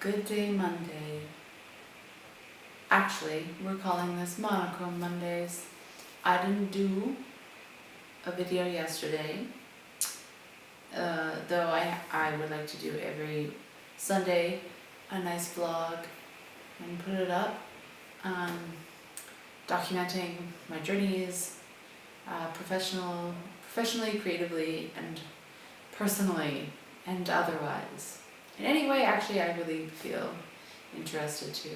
Good Day Monday. Actually, we're calling this Monochrome Mondays. I didn't do a video yesterday, though I would like to do every Sunday a nice vlog and put it up, documenting my journeys, professionally, creatively, and personally, and otherwise. In any way, actually, I really feel interested to.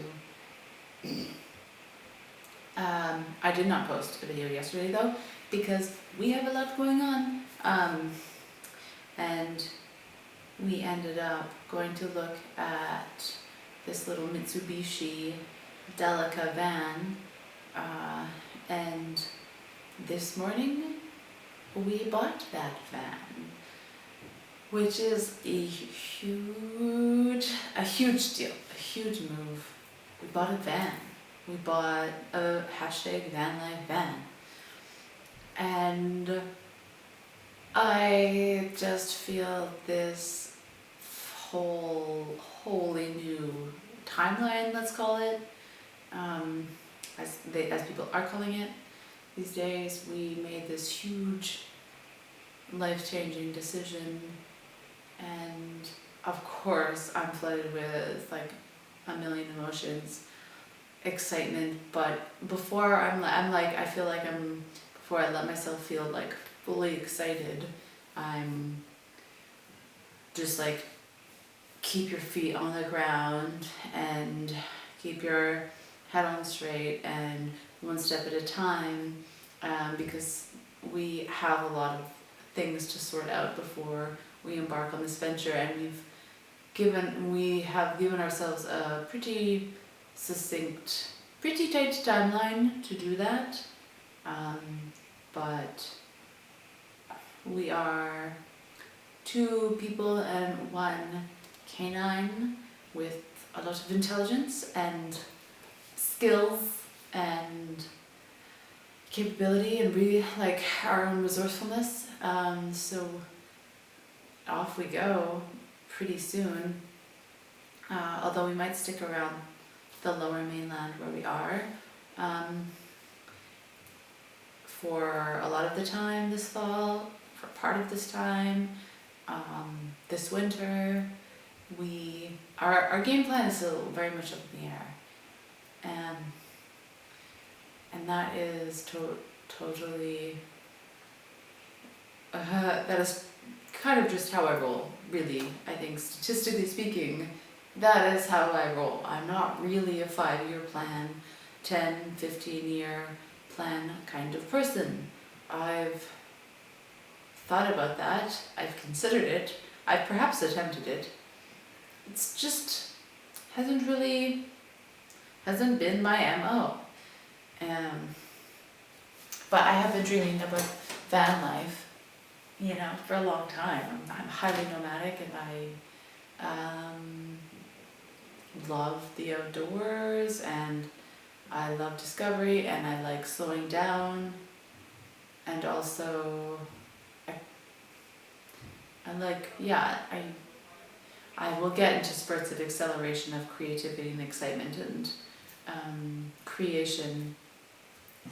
I did not post a video yesterday though, because we have a lot going on, and we ended up going to look at this little Mitsubishi Delica van, and this morning we bought that van, which is a huge deal, a huge move. We bought a van. We bought a #vanlife-van. And I just feel this wholly new timeline, let's call it, as people are calling it these days. We made this huge life-changing decision, and of course I'm flooded with like a million emotions, excitement, but before before I let myself feel like fully excited, I'm just like, keep your feet on the ground and keep your head on straight and one step at a time, because we have a lot of things to sort out before we embark on this venture, and we have given ourselves a pretty succinct, pretty tight timeline to do that, but we are 2 people and 1 canine with a lot of intelligence and skills and capability and really like our own resourcefulness, so off we go pretty soon, although we might stick around the lower mainland where we are for a lot of the time this fall, for part of this time, this winter. Our game plan is still very much up in the air, and that is totally that is kind of just how I roll, really. I think statistically speaking, that is how I roll. I'm not really a 5-year plan, 10, 15-year plan kind of person. I've thought about that, I've considered it, I've perhaps attempted it. It's just hasn't been my MO. But I have been dreaming about van life, for a long time. I'm highly nomadic, and I love the outdoors, and I love discovery, and I like slowing down, and also I will get into spurts of acceleration of creativity and excitement and creation,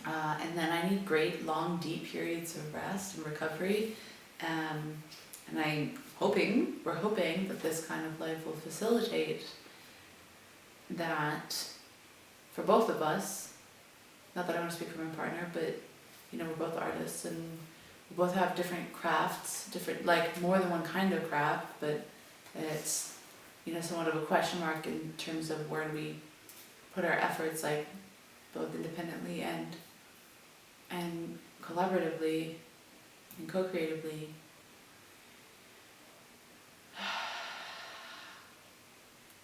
and then I need great long deep periods of rest and recovery, and we're hoping that this kind of life will facilitate that for both of us. Not that I want to speak for my partner, but we're both artists, and we both have different crafts, like more than one kind of craft, but it's somewhat of a question mark in terms of where we put our efforts, like both independently and collaboratively and co-creatively.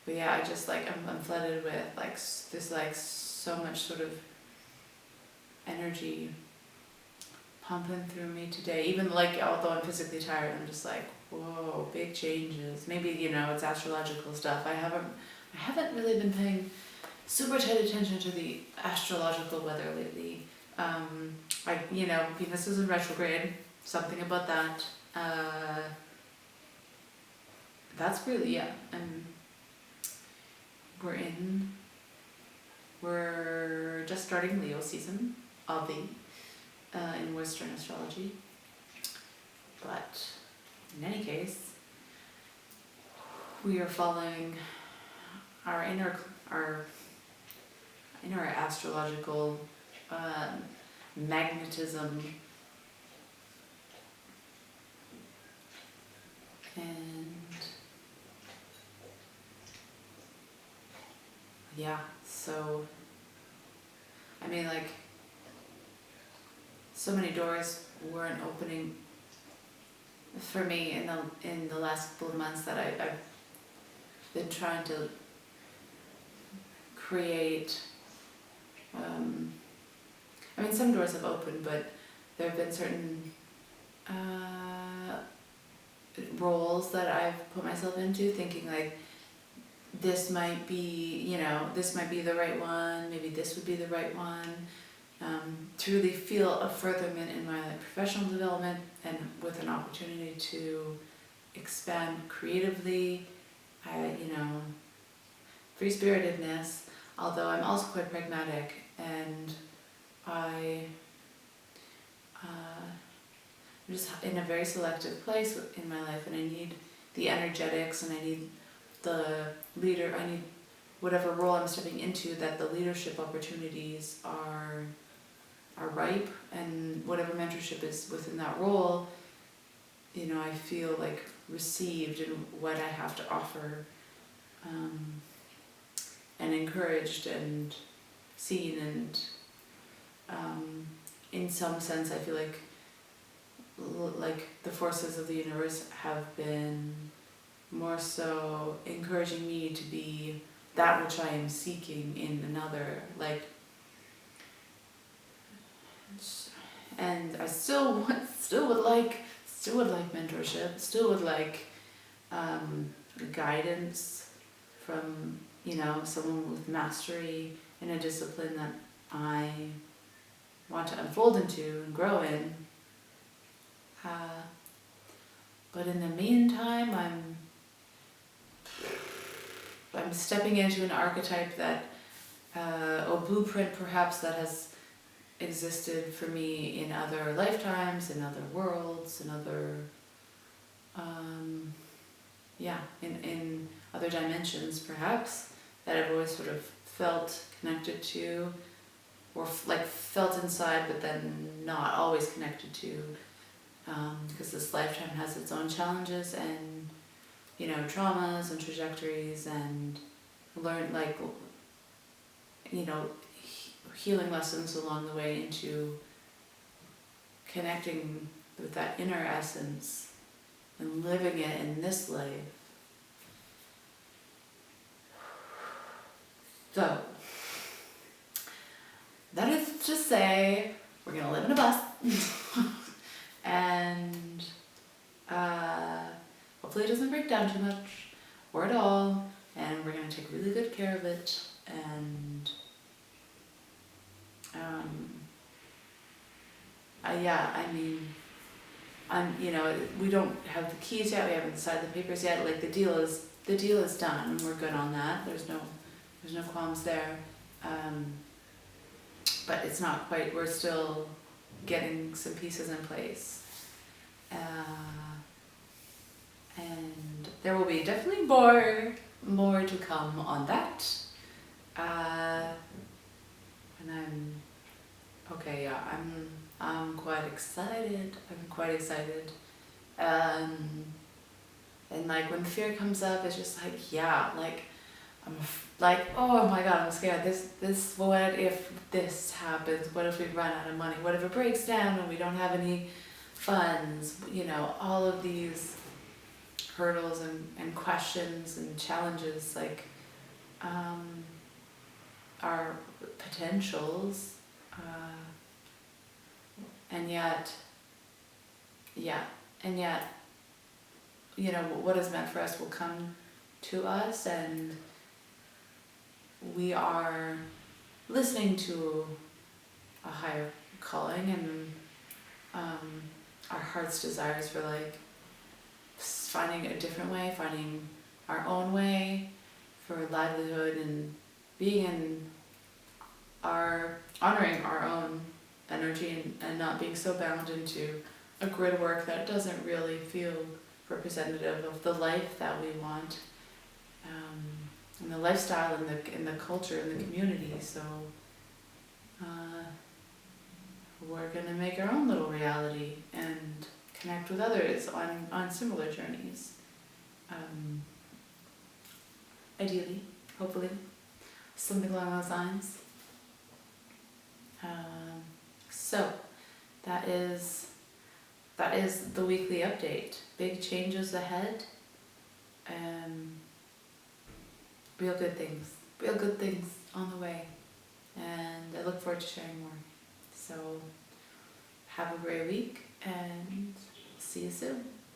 But yeah, I just I'm flooded with this so much sort of energy pumping through me today. Even although I'm physically tired, I'm just like, whoa, big changes. Maybe it's astrological stuff. I haven't really been paying super tight attention to the astrological weather lately. Venus is in retrograde, something about that. That's really, yeah. we're just starting Leo season, in Western astrology. But in any case, we are following our inner astrological magnetism, and yeah, so I mean, like, so many doors weren't opening for me in the last couple of months that I've been trying to create. I mean, some doors have opened, but there have been certain roles that I've put myself into, thinking like, this might be, this might be the right one, maybe this would be the right one, to really feel a furtherment in my professional development and with an opportunity to expand creatively, free-spiritedness, although I'm also quite pragmatic, and I'm just in a very selective place in my life, and I need the energetics, and I need the leader, I need whatever role I'm stepping into, that the leadership opportunities are ripe, and whatever mentorship is within that role, I feel like received in what I have to offer, and encouraged and seen, and in some sense I feel like the forces of the universe have been more so encouraging me to be that which I am seeking in another, and I still would like mentorship, still would like guidance from someone with mastery in a discipline that I want to unfold into and grow in. But in the meantime, I'm stepping into an archetype that, or blueprint perhaps, that has existed for me in other lifetimes, in other worlds, in other, in other dimensions perhaps, that I've always sort of felt connected to, or felt inside, but then not always connected to, because this lifetime has its own challenges and traumas and trajectories, and healing lessons along the way into connecting with that inner essence and living it in this life. So, that is to say, we're gonna live in a bus, and hopefully it doesn't break down too much, or at all, and we're gonna take really good care of it, and we don't have the keys yet, we haven't signed the papers yet, the deal is done, and we're good on that, there's no qualms there, but it's not quite, we're still getting some pieces in place, and there will be definitely more to come on that, and I'm quite excited. And when fear comes up, it's just oh my god, I'm scared. This, what if this happens? What if we run out of money? What if it breaks down and we don't have any funds? All of these hurdles and questions and challenges, are potentials, and yet, what is meant for us will come to us, and we are listening to a higher calling, and our heart's desires for finding a different way, finding our own way, for livelihood and being in honoring our own energy and not being so bound into a grid work that doesn't really feel representative of the life that we want, and the lifestyle and the culture and the community. So we're gonna make our own little reality and connect with others on similar journeys. Ideally, hopefully, something along those lines. So that is the weekly update. Big changes ahead. Real good things on the way, and I look forward to sharing more. So have a great week, and see you soon.